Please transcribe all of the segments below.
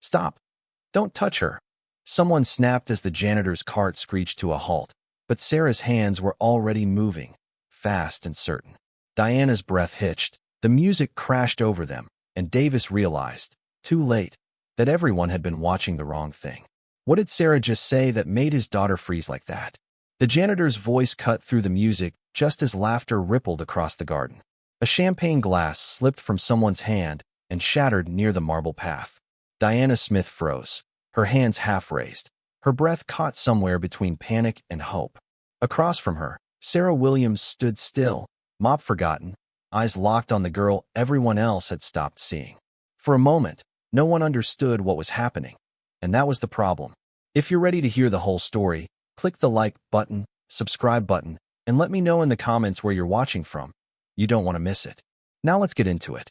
Stop! Don't touch her! Someone snapped as the janitor's cart screeched to a halt, but Sarah's hands were already moving, fast and certain. Diana's breath hitched, the music crashed over them, and Davis realized, too late, that everyone had been watching the wrong thing. What did Sarah just say that made his daughter freeze like that? The janitor's voice cut through the music just as laughter rippled across the garden. A champagne glass slipped from someone's hand and shattered near the marble path. Diana Smith froze, her hands half raised, her breath caught somewhere between panic and hope. Across from her, Sarah Williams stood still, mop forgotten, eyes locked on the girl everyone else had stopped seeing. For a moment, no one understood what was happening, and that was the problem. If you're ready to hear the whole story, click the like button, subscribe button, and let me know in the comments where you're watching from. You don't want to miss it. Now let's get into it.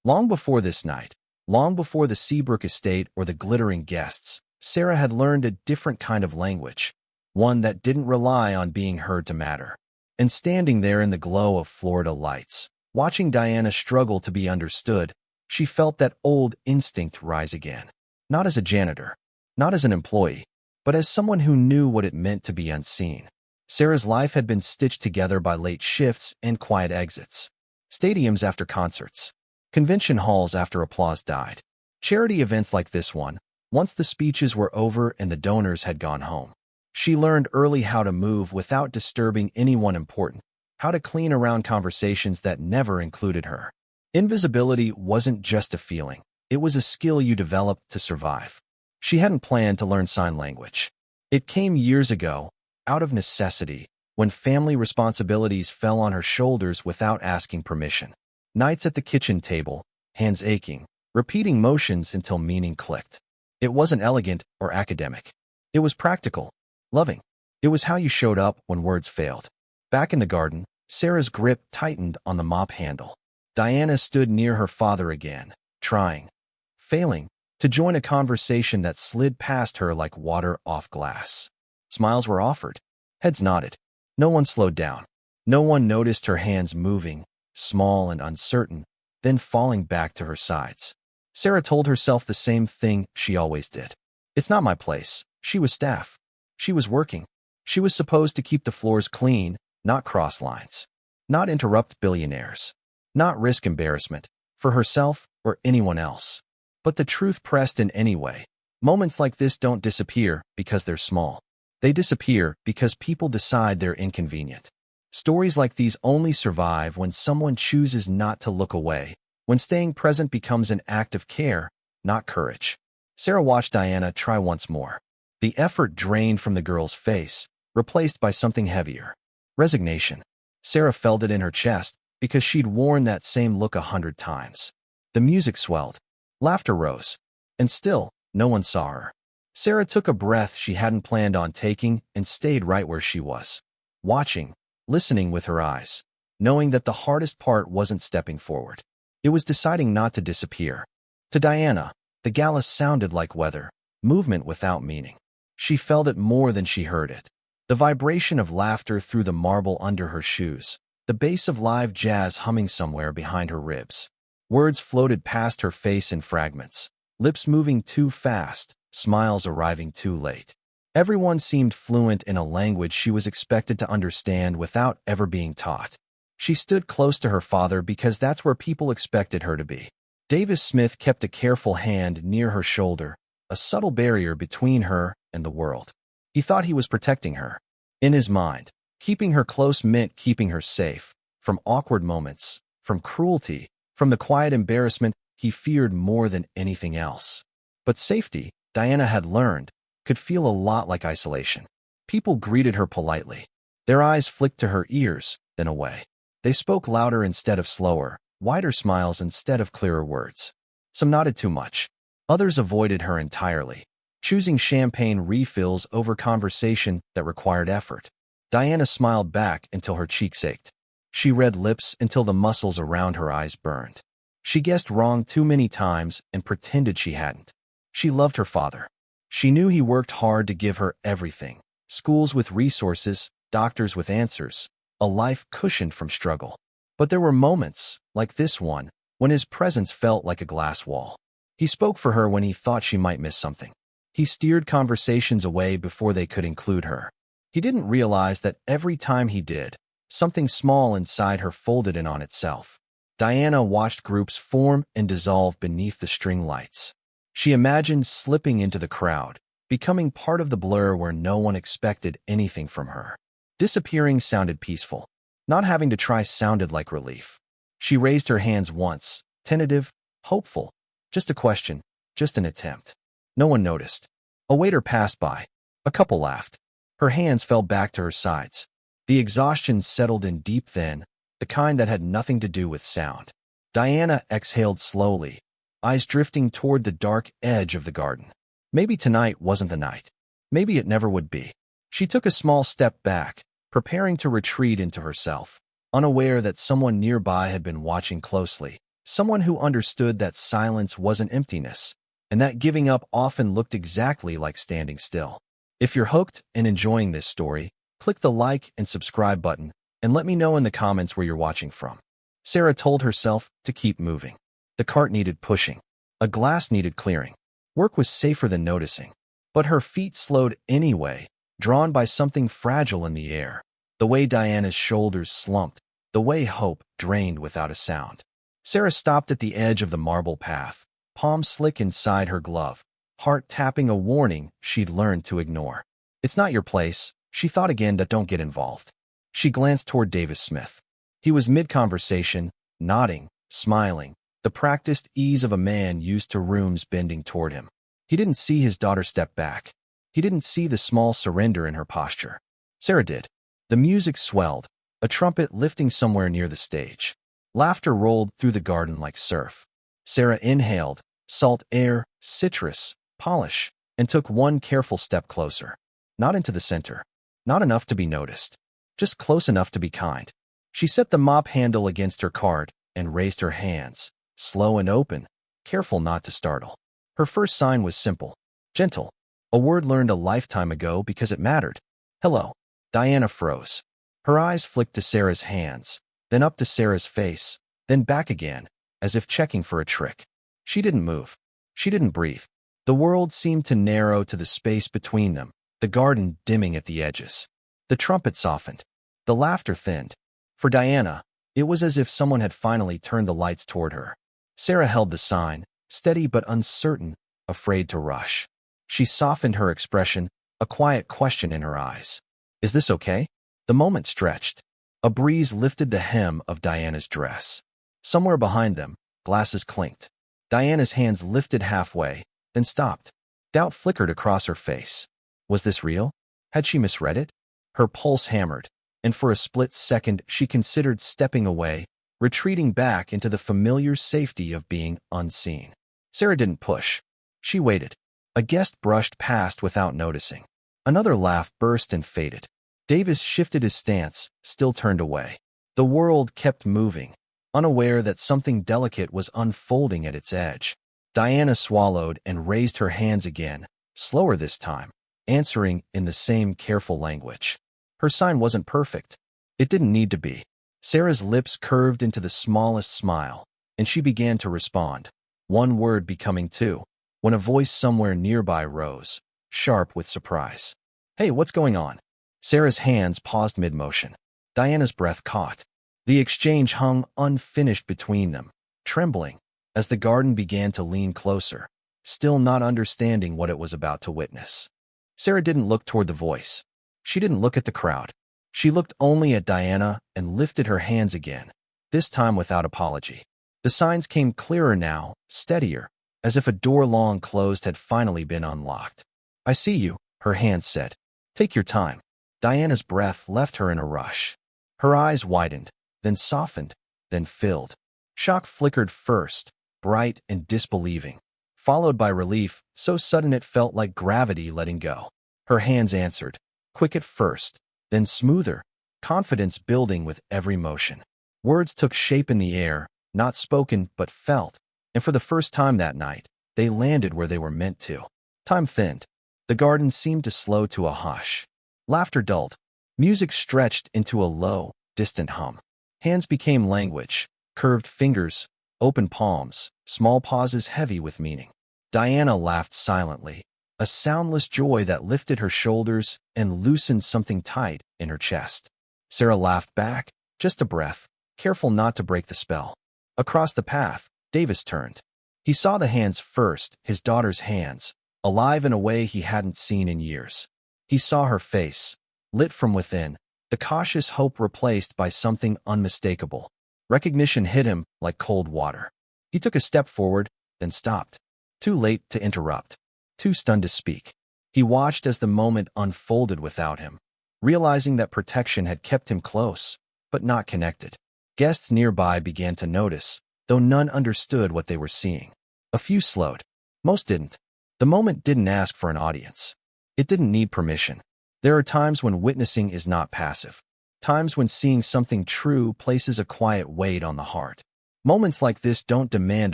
Long before this night, long before the Seabrook estate or the glittering guests, Sarah had learned a different kind of language, one that didn't rely on being heard to matter. And standing there in the glow of Florida lights, watching Diana struggle to be understood, she felt that old instinct rise again. Not as a janitor, not as an employee, but as someone who knew what it meant to be unseen. Sarah's life had been stitched together by late shifts and quiet exits. Stadiums after concerts. Convention halls after applause died. Charity events like this one, once the speeches were over and the donors had gone home. She learned early how to move without disturbing anyone important, how to clean around conversations that never included her. Invisibility wasn't just a feeling, it was a skill you developed to survive. She hadn't planned to learn sign language. It came years ago, out of necessity, when family responsibilities fell on her shoulders without asking permission. Nights at the kitchen table, hands aching, repeating motions until meaning clicked. It wasn't elegant or academic. It was practical, loving. It was how you showed up when words failed. Back in the garden, Sarah's grip tightened on the mop handle. Diana stood near her father again, trying, failing, to join a conversation that slid past her like water off glass. Smiles were offered. Heads nodded. No one slowed down. No one noticed her hands moving, small and uncertain, then falling back to her sides. Sarah told herself the same thing she always did. It's not my place. She was staff. She was working. She was supposed to keep the floors clean, not cross lines. Not interrupt billionaires. Not risk embarrassment, for herself or anyone else. But the truth pressed in anyway. Moments like this don't disappear because they're small. They disappear because people decide they're inconvenient. Stories like these only survive when someone chooses not to look away, when staying present becomes an act of care, not courage. Sarah watched Diana try once more. The effort drained from the girl's face, replaced by something heavier. Resignation. Sarah felt it in her chest because she'd worn that same look 100 times. The music swelled. Laughter rose. And still, no one saw her. Sarah took a breath she hadn't planned on taking and stayed right where she was. Watching, listening with her eyes, knowing that the hardest part wasn't stepping forward. It was deciding not to disappear. To Diana, the gala sounded like weather, movement without meaning. She felt it more than she heard it. The vibration of laughter through the marble under her shoes, the bass of live jazz humming somewhere behind her ribs. Words floated past her face in fragments, lips moving too fast, smiles arriving too late. Everyone seemed fluent in a language she was expected to understand without ever being taught. She stood close to her father because that's where people expected her to be. Davis Smith kept a careful hand near her shoulder, a subtle barrier between her and the world. He thought he was protecting her. In his mind, keeping her close meant keeping her safe, from awkward moments, from cruelty, from the quiet embarrassment he feared more than anything else. But safety, Diana had learned, could feel a lot like isolation. People greeted her politely. Their eyes flicked to her ears, then away. They spoke louder instead of slower, wider smiles instead of clearer words. Some nodded too much. Others avoided her entirely, choosing champagne refills over conversation that required effort. Diana smiled back until her cheeks ached. She read lips until the muscles around her eyes burned. She guessed wrong too many times and pretended she hadn't. She loved her father. She knew he worked hard to give her everything. Schools with resources, doctors with answers, a life cushioned from struggle. But there were moments, like this one, when his presence felt like a glass wall. He spoke for her when he thought she might miss something. He steered conversations away before they could include her. He didn't realize that every time he did, something small inside her folded in on itself. Diana watched groups form and dissolve beneath the string lights. She imagined slipping into the crowd, becoming part of the blur where no one expected anything from her. Disappearing sounded peaceful. Not having to try sounded like relief. She raised her hands once, tentative, hopeful. Just a question, just an attempt. No one noticed. A waiter passed by. A couple laughed. Her hands fell back to her sides. The exhaustion settled in deep then, the kind that had nothing to do with sound. Diana exhaled slowly, eyes drifting toward the dark edge of the garden. Maybe tonight wasn't the night. Maybe it never would be. She took a small step back, preparing to retreat into herself, unaware that someone nearby had been watching closely, someone who understood that silence wasn't emptiness, and that giving up often looked exactly like standing still. If you're hooked and enjoying this story, click the like and subscribe button, and let me know in the comments where you're watching from. Sarah told herself to keep moving. The cart needed pushing. A glass needed clearing. Work was safer than noticing. But her feet slowed anyway, drawn by something fragile in the air. The way Diana's shoulders slumped, the way hope drained without a sound. Sarah stopped at the edge of the marble path, palm slick inside her glove, heart tapping a warning she'd learned to ignore. It's not your place, she thought again, that don't get involved. She glanced toward Davis Smith. He was mid-conversation, nodding, smiling, the practiced ease of a man used to rooms bending toward him. He didn't see his daughter step back. He didn't see the small surrender in her posture. Sarah did. The music swelled, a trumpet lifting somewhere near the stage. Laughter rolled through the garden like surf. Sarah inhaled, salt air, citrus, polish, and took one careful step closer. Not into the center. Not enough to be noticed. Just close enough to be kind. She set the mop handle against her cart and raised her hands, slow and open, careful not to startle. Her first sign was simple, gentle, a word learned a lifetime ago because it mattered. Hello. Diana froze. Her eyes flicked to Sarah's hands, then up to Sarah's face, then back again, as if checking for a trick. She didn't move. She didn't breathe. The world seemed to narrow to the space between them, the garden dimming at the edges. The trumpet softened. The laughter thinned. For Diana, it was as if someone had finally turned the lights toward her. Sarah held the sign, steady but uncertain, afraid to rush. She softened her expression, a quiet question in her eyes. Is this okay? The moment stretched. A breeze lifted the hem of Diana's dress. Somewhere behind them, glasses clinked. Diana's hands lifted halfway, then stopped. Doubt flickered across her face. Was this real? Had she misread it? Her pulse hammered, and for a split second she considered stepping away, retreating back into the familiar safety of being unseen. Sarah didn't push. She waited. A guest brushed past without noticing. Another laugh burst and faded. Davis shifted his stance, still turned away. The world kept moving, unaware that something delicate was unfolding at its edge. Diana swallowed and raised her hands again, slower this time, answering in the same careful language. Her sign wasn't perfect. It didn't need to be. Sarah's lips curved into the smallest smile, and she began to respond, one word becoming two, when a voice somewhere nearby rose, sharp with surprise. Hey, what's going on? Sarah's hands paused mid-motion. Diana's breath caught. The exchange hung unfinished between them, trembling, as the garden began to lean closer, still not understanding what it was about to witness. Sarah didn't look toward the voice. She didn't look at the crowd. She looked only at Diana and lifted her hands again, this time without apology. The signs came clearer now, steadier, as if a door long closed had finally been unlocked. I see you, her hands said. Take your time. Diana's breath left her in a rush. Her eyes widened, then softened, then filled. Shock flickered first, bright and disbelieving, followed by relief, so sudden it felt like gravity letting go. Her hands answered, quick at first, then smoother, confidence building with every motion. Words took shape in the air, not spoken but felt, and for the first time that night, they landed where they were meant to. Time thinned. The garden seemed to slow to a hush. Laughter dulled. Music stretched into a low, distant hum. Hands became language, curved fingers, open palms, small pauses heavy with meaning. Diana laughed silently, a soundless joy that lifted her shoulders and loosened something tight in her chest. Sarah laughed back, just a breath, careful not to break the spell. Across the path, Davis turned. He saw the hands first, his daughter's hands, alive in a way he hadn't seen in years. He saw her face, lit from within, the cautious hope replaced by something unmistakable. Recognition hit him like cold water. He took a step forward, then stopped. Too late to interrupt. Too stunned to speak. He watched as the moment unfolded without him, realizing that protection had kept him close, but not connected. Guests nearby began to notice, though none understood what they were seeing. A few slowed. Most didn't. The moment didn't ask for an audience. It didn't need permission. There are times when witnessing is not passive. Times when seeing something true places a quiet weight on the heart. Moments like this don't demand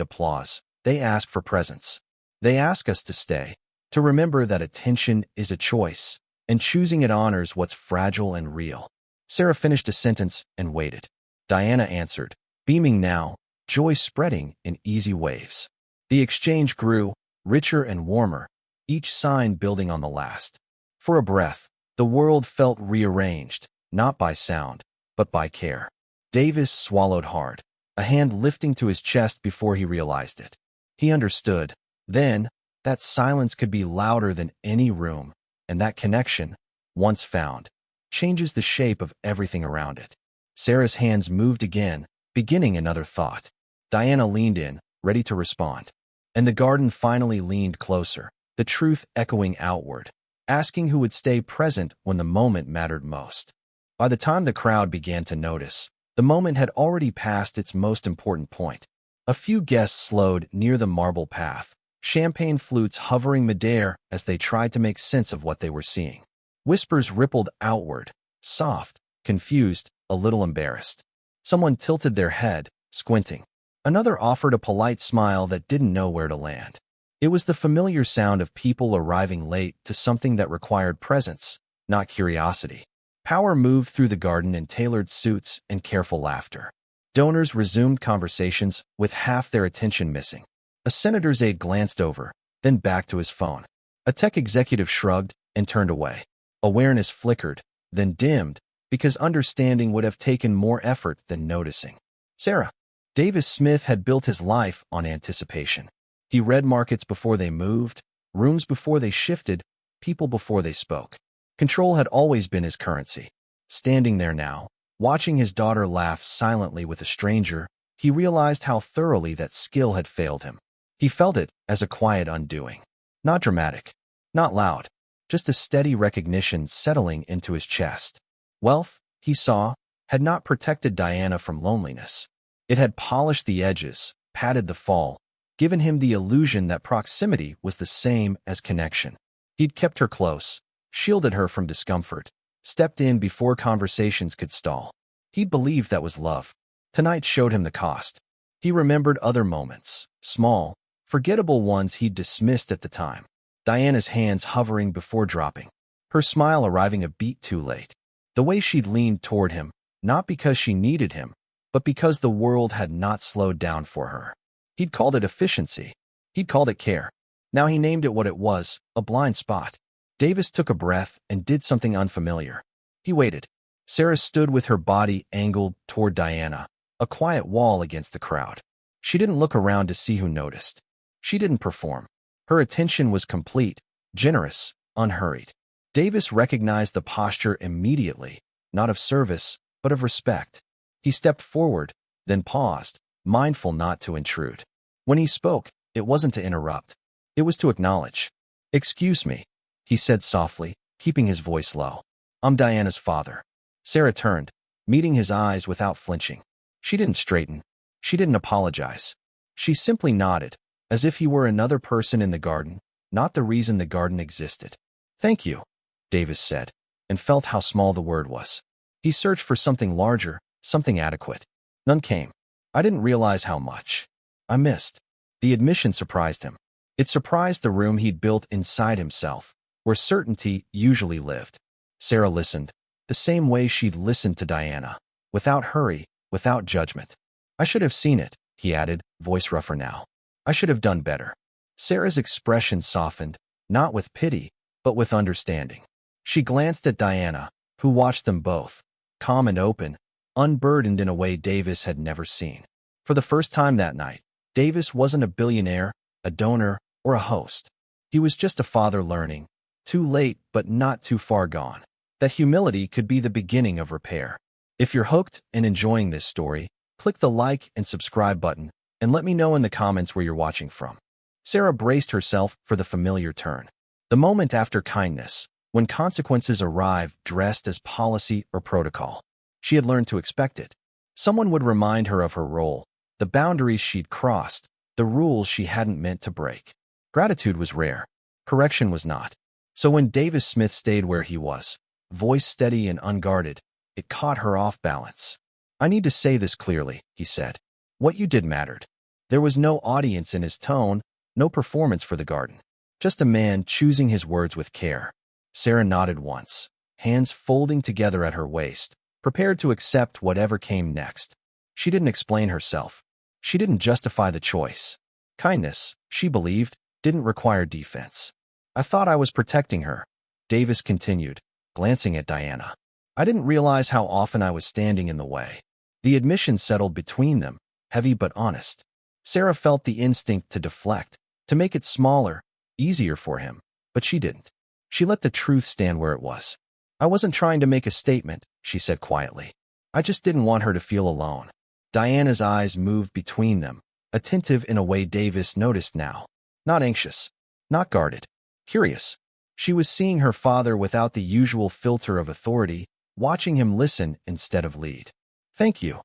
applause. They ask for presence. They ask us to stay, to remember that attention is a choice, and choosing it honors what's fragile and real. Sarah finished a sentence and waited. Diana answered, beaming now, joy spreading in easy waves. The exchange grew, richer and warmer, each sign building on the last. For a breath, the world felt rearranged, not by sound, but by care. Davis swallowed hard, a hand lifting to his chest before he realized it. He understood, then, that silence could be louder than any room, and that connection, once found, changes the shape of everything around it. Sarah's hands moved again, beginning another thought. Diana leaned in, ready to respond. And the garden finally leaned closer, the truth echoing outward, asking who would stay present when the moment mattered most. By the time the crowd began to notice, the moment had already passed its most important point. A few guests slowed near the marble path, champagne flutes hovering midair as they tried to make sense of what they were seeing. Whispers rippled outward, soft, confused, a little embarrassed. Someone tilted their head, squinting. Another offered a polite smile that didn't know where to land. It was the familiar sound of people arriving late to something that required presence, not curiosity. Power moved through the garden in tailored suits and careful laughter. Donors resumed conversations with half their attention missing. A senator's aide glanced over, then back to his phone. A tech executive shrugged and turned away. Awareness flickered, then dimmed, because understanding would have taken more effort than noticing. Sarah. Davis Smith had built his life on anticipation. He read markets before they moved, rooms before they shifted, people before they spoke. Control had always been his currency. Standing there now, watching his daughter laugh silently with a stranger, he realized how thoroughly that skill had failed him. He felt it as a quiet undoing. Not dramatic, not loud, just a steady recognition settling into his chest. Wealth, he saw, had not protected Diana from loneliness. It had polished the edges, padded the fall, given him the illusion that proximity was the same as connection. He'd kept her close, shielded her from discomfort, stepped in before conversations could stall. He'd believed that was love. Tonight showed him the cost. He remembered other moments, small, forgettable ones he'd dismissed at the time. Diana's hands hovering before dropping, her smile arriving a beat too late. The way she'd leaned toward him, not because she needed him, but because the world had not slowed down for her. He'd called it efficiency. He'd called it care. Now he named it what it was, a blind spot. Davis took a breath and did something unfamiliar. He waited. Sarah stood with her body angled toward Diana, a quiet wall against the crowd. She didn't look around to see who noticed. She didn't perform. Her attention was complete, generous, unhurried. Davis recognized the posture immediately, not of service, but of respect. He stepped forward, then paused, mindful not to intrude. When he spoke, it wasn't to interrupt. It was to acknowledge. "Excuse me," he said softly, keeping his voice low. "I'm Diana's father." Sarah turned, meeting his eyes without flinching. She didn't straighten. She didn't apologize. She simply nodded, as if he were another person in the garden, not the reason the garden existed. "Thank you," Davis said, and felt how small the word was. He searched for something larger, something adequate. None came. "I didn't realize how much I missed." The admission surprised him. It surprised the room he'd built inside himself, where certainty usually lived. Sarah listened, the same way she'd listened to Diana, without hurry, without judgment. "I should have seen it," he added, voice rougher now. I should have done better. Sarah's expression softened, not with pity, but with understanding. She glanced at Diana, who watched them both, calm and open, unburdened in a way Davis had never seen. For the first time that night, Davis wasn't a billionaire, a donor, or a host. He was just a father learning, too late but not too far gone, that humility could be the beginning of repair. If you're hooked and enjoying this story, click the like and subscribe button, and let me know in the comments where you're watching from. Sarah braced herself for the familiar turn. The moment after kindness, when consequences arrived dressed as policy or protocol. She had learned to expect it. Someone would remind her of her role, the boundaries she'd crossed, the rules she hadn't meant to break. Gratitude was rare. Correction was not. So when Davis Smith stayed where he was, voice steady and unguarded, it caught her off balance. I need to say this clearly, he said. What you did mattered. There was no audience in his tone, no performance for the garden. Just a man choosing his words with care. Sarah nodded once, hands folding together at her waist, prepared to accept whatever came next. She didn't explain herself. She didn't justify the choice. Kindness, she believed, didn't require defense. I thought I was protecting her, Davis continued, glancing at Diana. I didn't realize how often I was standing in the way. The admission settled between them, heavy but honest. Sarah felt the instinct to deflect, to make it smaller, easier for him, but she didn't. She let the truth stand where it was. I wasn't trying to make a statement, she said quietly. I just didn't want her to feel alone. Diana's eyes moved between them, attentive in a way Davis noticed now. Not anxious, not guarded, curious. She was seeing her father without the usual filter of authority, watching him listen instead of lead. Thank you,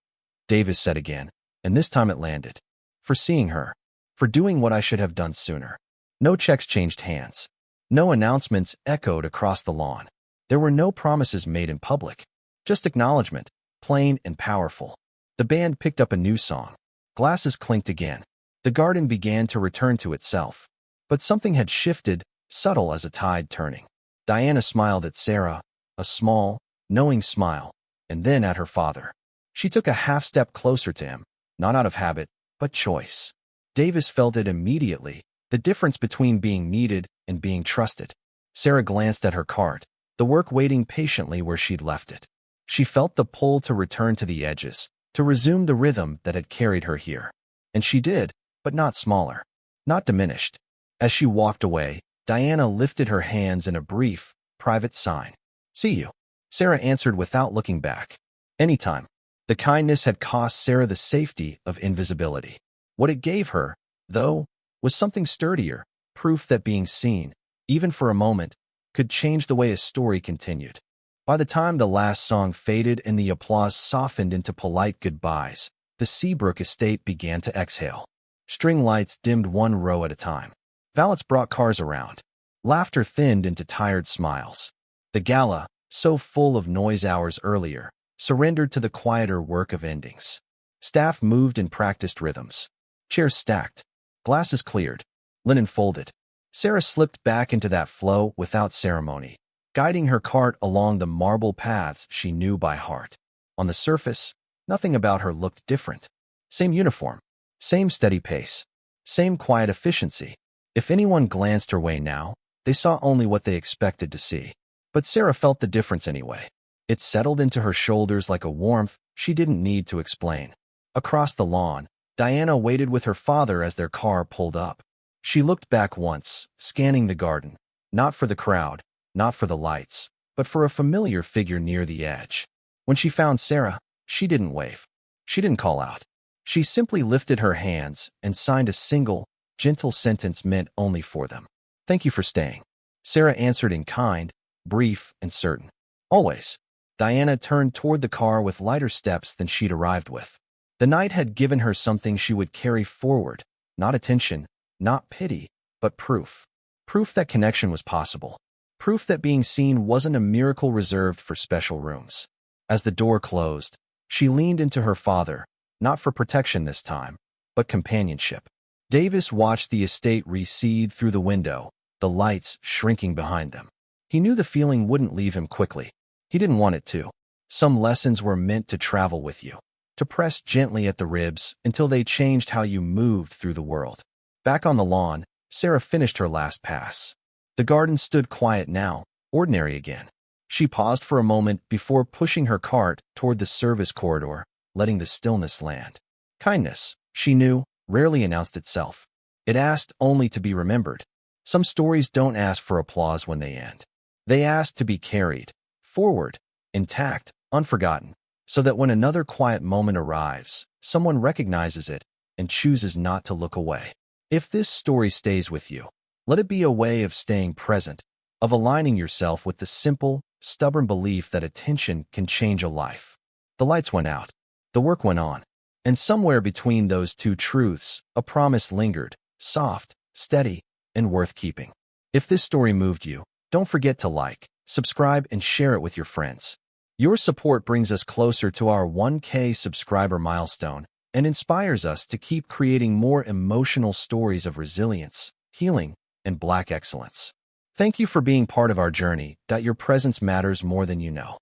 Davis said again, and this time it landed. For seeing her. For doing what I should have done sooner. No checks changed hands. No announcements echoed across the lawn. There were no promises made in public. Just acknowledgement, plain and powerful. The band picked up a new song. Glasses clinked again. The garden began to return to itself. But something had shifted, subtle as a tide turning. Diana smiled at Sarah, a small, knowing smile, and then at her father. She took a half-step closer to him, not out of habit, but choice. Davis felt it immediately, the difference between being needed and being trusted. Sarah glanced at her cart, the work waiting patiently where she'd left it. She felt the pull to return to the edges, to resume the rhythm that had carried her here. And she did, but not smaller, not diminished. As she walked away, Diana lifted her hands in a brief, private sign. See you. Sarah answered without looking back. Anytime. The kindness had cost Sarah the safety of invisibility. What it gave her, though, was something sturdier, proof that being seen, even for a moment, could change the way a story continued. By the time the last song faded and the applause softened into polite goodbyes, the Seabrook estate began to exhale. String lights dimmed one row at a time. Valets brought cars around. Laughter thinned into tired smiles. The gala, so full of noise hours earlier, surrendered to the quieter work of endings. Staff moved and practiced rhythms. Chairs stacked. Glasses cleared. Linen folded. Sarah slipped back into that flow without ceremony, guiding her cart along the marble paths she knew by heart. On the surface, nothing about her looked different. Same uniform. Same steady pace. Same quiet efficiency. If anyone glanced her way now, they saw only what they expected to see. But Sarah felt the difference anyway. It settled into her shoulders like a warmth she didn't need to explain. Across the lawn, Diana waited with her father as their car pulled up. She looked back once, scanning the garden, not for the crowd, not for the lights, but for a familiar figure near the edge. When she found Sarah, she didn't wave. She didn't call out. She simply lifted her hands and signed a single, gentle sentence meant only for them. Thank you for staying. Sarah answered in kind, brief, and certain. Always. Diana turned toward the car with lighter steps than she'd arrived with. The night had given her something she would carry forward, not attention, not pity, but proof. Proof that connection was possible. Proof that being seen wasn't a miracle reserved for special rooms. As the door closed, she leaned into her father, not for protection this time, but companionship. Davis watched the estate recede through the window, the lights shrinking behind them. He knew the feeling wouldn't leave him quickly. He didn't want it to. Some lessons were meant to travel with you, to press gently at the ribs until they changed how you moved through the world. Back on the lawn, Sarah finished her last pass. The garden stood quiet now, ordinary again. She paused for a moment before pushing her cart toward the service corridor, letting the stillness land. Kindness, she knew, rarely announced itself. It asked only to be remembered. Some stories don't ask for applause when they end. They ask to be carried forward, intact, unforgotten, so that when another quiet moment arrives, someone recognizes it and chooses not to look away. If this story stays with you, let it be a way of staying present, of aligning yourself with the simple, stubborn belief that attention can change a life. The lights went out. The work went on. And somewhere between those two truths, a promise lingered, soft, steady, and worth keeping. If this story moved you, don't forget to like, subscribe, and share it with your friends. Your support brings us closer to our 1K subscriber milestone and inspires us to keep creating more emotional stories of resilience, healing, and Black excellence. Thank you for being part of our journey. Your presence matters more than you know.